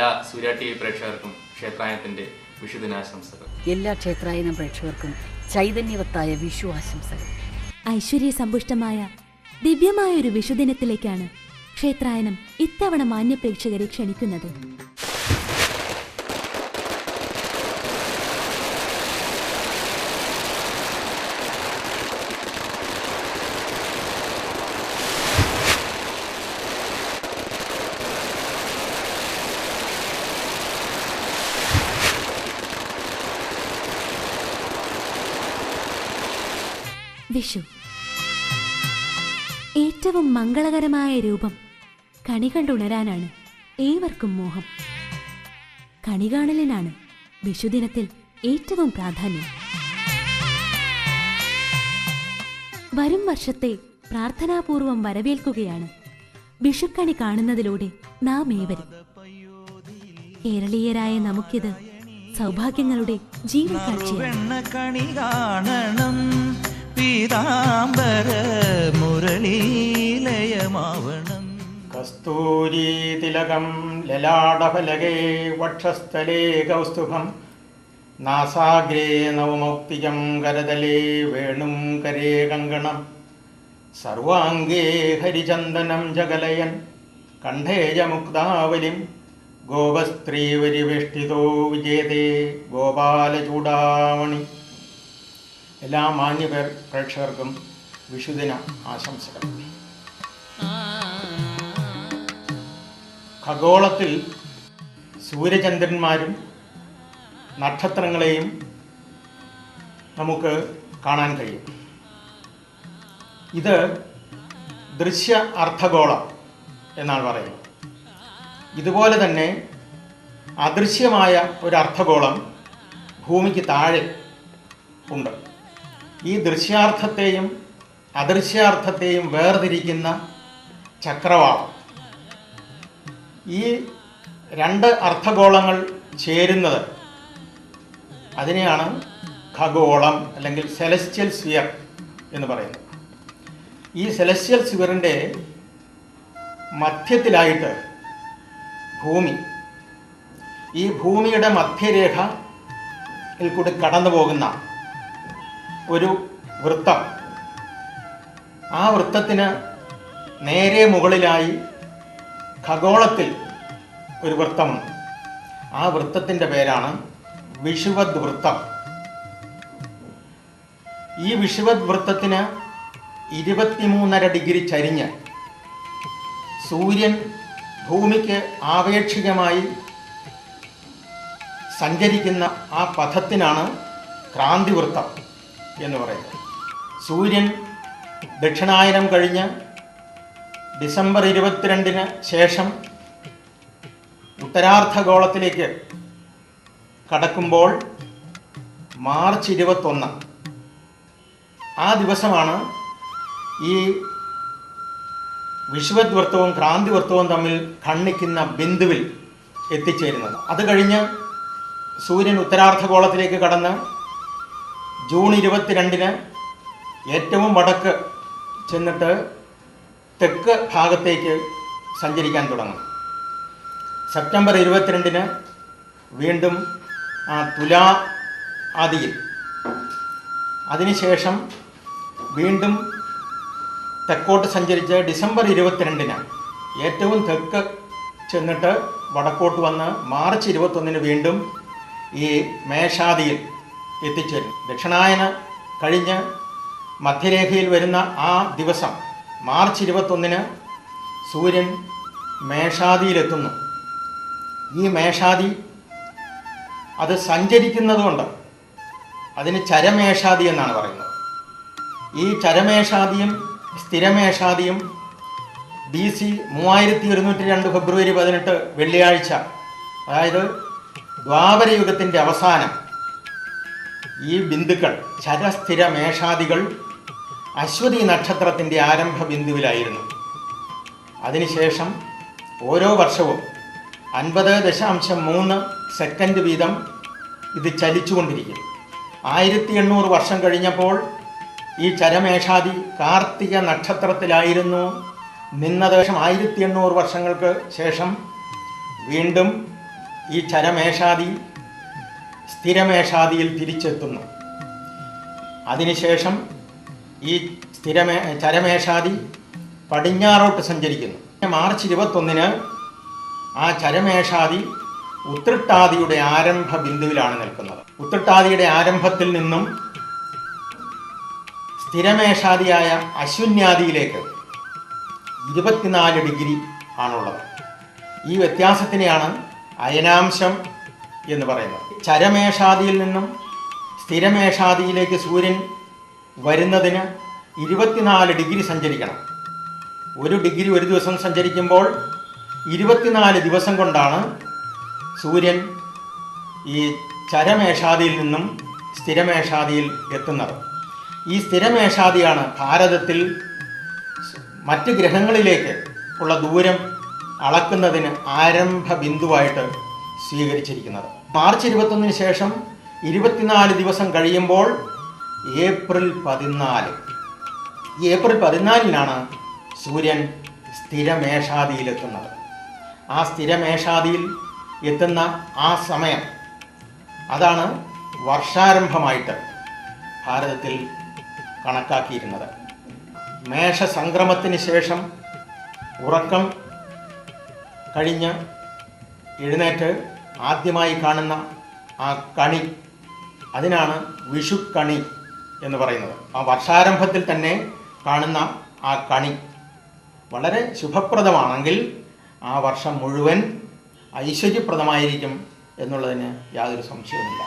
എല്ലാ സൂര്യ T V പ്രേക്ഷകർക്കും ക്ഷേത്രായനത്തിൻ്റെ വിഷുദിനാശംസകൾ. എല്ലാ ക്ഷേത്രായനം പ്രേക്ഷകർക്കും ചൈതന്യവത്തായ വിഷു ആശംസകൾ. ഐശ്വര്യസമ്പുഷ്ടമായ ദിവ്യമായൊരു വിഷുദിനത്തിലേക്കാണ് ക്ഷേത്രായനം ഇത്തവണ മാന്യപ്രേക്ഷകരെ ക്ഷണിക്കുന്നത്. വിഷു ഏറ്റവും മംഗളകരമായ രൂപം കണി കണ്ടുണരാനാണ് ഏവർക്കും മോഹം. കണി കാണലിനാണ് വിഷുദിനത്തിൽ ഏറ്റവും പ്രാധാന്യം. വരും വർഷത്തെ പ്രാർത്ഥനാപൂർവം വരവേൽക്കുകയാണ് വിഷുക്കണി കാണുന്നതിലൂടെ നാം ഏവരും. കേരളീയരായ നമുക്കിത് സൗഭാഗ്യങ്ങളുടെ ജീവൻ കാഴ്ചയാണ്. പീതാംബര മുരളീലയമാവണം. കസ്തൂരീ തിലകം ലലാടഫലകേ വക്ഷസ്ഥലേ കൗസ്തുഭം നാസാഗ്രേ നവമൗക്തികം കരതലേ വേണും കരേ കങ്കണം സർവാംഗേ ഹരിചന്ദനം ജഗലയൻ കണ്ഠേജ മുക്താവലിം ഗോപസ്ത്രീവരിവേഷ്ടിതോ വിജയതേ ഗോപാലചൂടാമണി. എല്ലാ മാന്യ പ്രേക്ഷകർക്കും വിഷുദിന ആശംസകൾ. ഖഗോളത്തിൽ സൂര്യചന്ദ്രന്മാരും നക്ഷത്രങ്ങളെയും നമുക്ക് കാണാൻ കഴിയും. ഇത് ദൃശ്യ അർദ്ധഗോളം എന്നാണ് പറയുന്നത്. ഇതുപോലെ തന്നെ അദൃശ്യമായ ഒരു അർദ്ധഗോളം ഭൂമിക്ക് താഴെ ഉണ്ട്. ഈ ദൃശ്യാർത്ഥത്തെയും അദൃശ്യാർത്ഥത്തെയും വേർതിരിക്കുന്ന ചക്രവാളം. ഈ രണ്ട് അർദ്ധഗോളങ്ങൾ ചേരുന്നത് അതിനെയാണ് ഖഗോളം അല്ലെങ്കിൽ സെലസ്റ്റിയൽ സ്ഫിയർ എന്ന് പറയുന്നത്. ഈ സെലസ്റ്റിയൽ സ്ഫിയറിൻ്റെ മധ്യത്തിലായിട്ട് ഭൂമി, ഈ ഭൂമിയുടെ മധ്യരേഖയിൽ കൂടി കടന്നു പോകുന്ന ഒരു വൃത്തം, ആ വൃത്തത്തിന് നേരെ മുകളിലായി ഖഗോളത്തിൽ ഒരു വൃത്തമുണ്ട്. ആ വൃത്തത്തിൻ്റെ പേരാണ് വിഷുവദ് വൃത്തം. ഈ വിഷുവദ് വൃത്തത്തിന് 23.5 ഡിഗ്രി ചരിഞ്ഞ് സൂര്യൻ ഭൂമിക്ക് ആപേക്ഷികമായി സഞ്ചരിക്കുന്ന ആ പഥത്തിനാണ് ക്രാന്തിവൃത്തം എന്ന് പറയുന്നത്. സൂര്യൻ ദക്ഷിണായനം കഴിഞ്ഞ് ഡിസംബർ 22 ശേഷം ഉത്തരാർദ്ധഗോളത്തിലേക്ക് കടക്കുമ്പോൾ മാർച്ച് 21 ആ ദിവസമാണ് ഈ വിഷുവദ് വൃത്തവും ക്രാന്തിവൃത്തവും തമ്മിൽ ഖണ്ഡിക്കുന്ന ബിന്ദുവിൽ എത്തിച്ചേരുന്നത്. അത് കഴിഞ്ഞ് സൂര്യൻ ഉത്തരാർദ്ധഗോളത്തിലേക്ക് കടന്ന് ജൂൺ 22 ഏറ്റവും വടക്ക് ചെന്നിട്ട് തെക്ക് ഭാഗത്തേക്ക് സഞ്ചരിക്കാൻ തുടങ്ങും. സെപ്റ്റംബർ 22 വീണ്ടും തുലാ ആദിയിൽ, അതിനുശേഷം വീണ്ടും തെക്കോട്ട് സഞ്ചരിച്ച് ഡിസംബർ 22 ഏറ്റവും തെക്ക് ചെന്നിട്ട് വടക്കോട്ട് വന്ന് മാർച്ച് 21 വീണ്ടും ഈ മേഷാദിയിൽ എത്തിച്ചേരും. ദക്ഷിണായന കഴിഞ്ഞ് മധ്യരേഖയിൽ വരുന്ന ആ ദിവസം മാർച്ച് 21 സൂര്യൻ മേഷാദിയിലെത്തുന്നു. ഈ മേഷാദി അത് സഞ്ചരിക്കുന്നതുകൊണ്ട് അതിന് ചരമേഷാദി എന്നാണ് പറയുന്നത്. ഈ ചരമേഷാദിയും സ്ഥിരമേഷാദിയും BC 3102 ഫെബ്രുവരി 18 വെള്ളിയാഴ്ച, അതായത് ദ്വാപരയുഗത്തിൻ്റെ അവസാനം, ഈ ബിന്ദുക്കൾ ചരസ്ഥിര മേഷാദികൾ അശ്വതി നക്ഷത്രത്തിൻ്റെ ആരംഭ ബിന്ദുവിലായിരുന്നു. അതിനുശേഷം ഓരോ വർഷവും 50.3 സെക്കൻഡ് വീതം ഇത് ചലിച്ചുകൊണ്ടിരിക്കും. 1800 വർഷം കഴിഞ്ഞപ്പോൾ ഈ ചരമേഷാദി കാർത്തിക നക്ഷത്രത്തിലായിരുന്നു നിന്നത്. 1800 വർഷങ്ങൾക്ക് ശേഷം വീണ്ടും ഈ ചരമേഷാദി സ്ഥിരമേഷാദിയിൽ തിരിച്ചെത്തുന്നു. അതിനുശേഷം ഈ ചരമേഷാദി പടിഞ്ഞാറോട്ട് സഞ്ചരിക്കുന്നു. മാർച്ച് 21 ആ ചരമേഷാദി ഉത്രട്ടാദിയുടെ ആരംഭ ബിന്ദുവിലാണ് നിൽക്കുന്നത്. ഉത്രട്ടാദിയുടെ ആരംഭത്തിൽ നിന്നും സ്ഥിരമേഷാദിയായ അശ്വിന്യാദിയിലേക്ക് 24 ഡിഗ്രി ആണുള്ളത്. ഈ വ്യത്യാസത്തിനെയാണ് അയനാംശം എന്ന് പറയുന്നത്. ചരമേഷാദിയിൽ നിന്നും സ്ഥിരമേഷാദിയിലേക്ക് സൂര്യൻ വരുന്നതിന് 24 ഡിഗ്രി സഞ്ചരിക്കണം. 1 ഡിഗ്രി ഒരു ദിവസം സഞ്ചരിക്കുമ്പോൾ 24 ദിവസം കൊണ്ടാണ് സൂര്യൻ ഈ ചരമേഷാദിയിൽ നിന്നും സ്ഥിരമേഷാദിയിൽ എത്തുന്നത്. ഈ സ്ഥിരമേഷാദിയാണ് ഭാരതത്തിൽ മറ്റ് ഗ്രഹങ്ങളിലേക്ക് ഉള്ള ദൂരം അളക്കുന്നതിന് ആരംഭ ബിന്ദുവായിട്ട് സ്വീകരിച്ചിരിക്കുന്നത്. മാർച്ച് 21 ശേഷം 24 ദിവസം കഴിയുമ്പോൾ ഏപ്രിൽ 14, ഈ ഏപ്രിൽ 14 സൂര്യൻ സ്ഥിരമേഷാദിയിലെത്തുന്നത്. ആ സ്ഥിരമേഷാദിയിൽ എത്തുന്ന ആ സമയം അതാണ് വർഷാരംഭമായിട്ട് ഭാരതത്തിൽ കണക്കാക്കിയിരുന്നത്. മേഷസംക്രമത്തിന് ശേഷം ഉറക്കം കഴിഞ്ഞ് എഴുന്നേറ്റ് ആദ്യമായി കാണുന്ന ആ കണി, അതിനാണ് വിഷുക്കണി എന്ന് പറയുന്നത്. ആ വർഷാരംഭത്തിൽ തന്നെ കാണുന്ന ആ കണി വളരെ ശുഭപ്രദമാണെങ്കിൽ ആ വർഷം മുഴുവൻ ഐശ്വര്യപ്രദമായിരിക്കും എന്നുള്ളതിന് യാതൊരു സംശയവുമില്ല.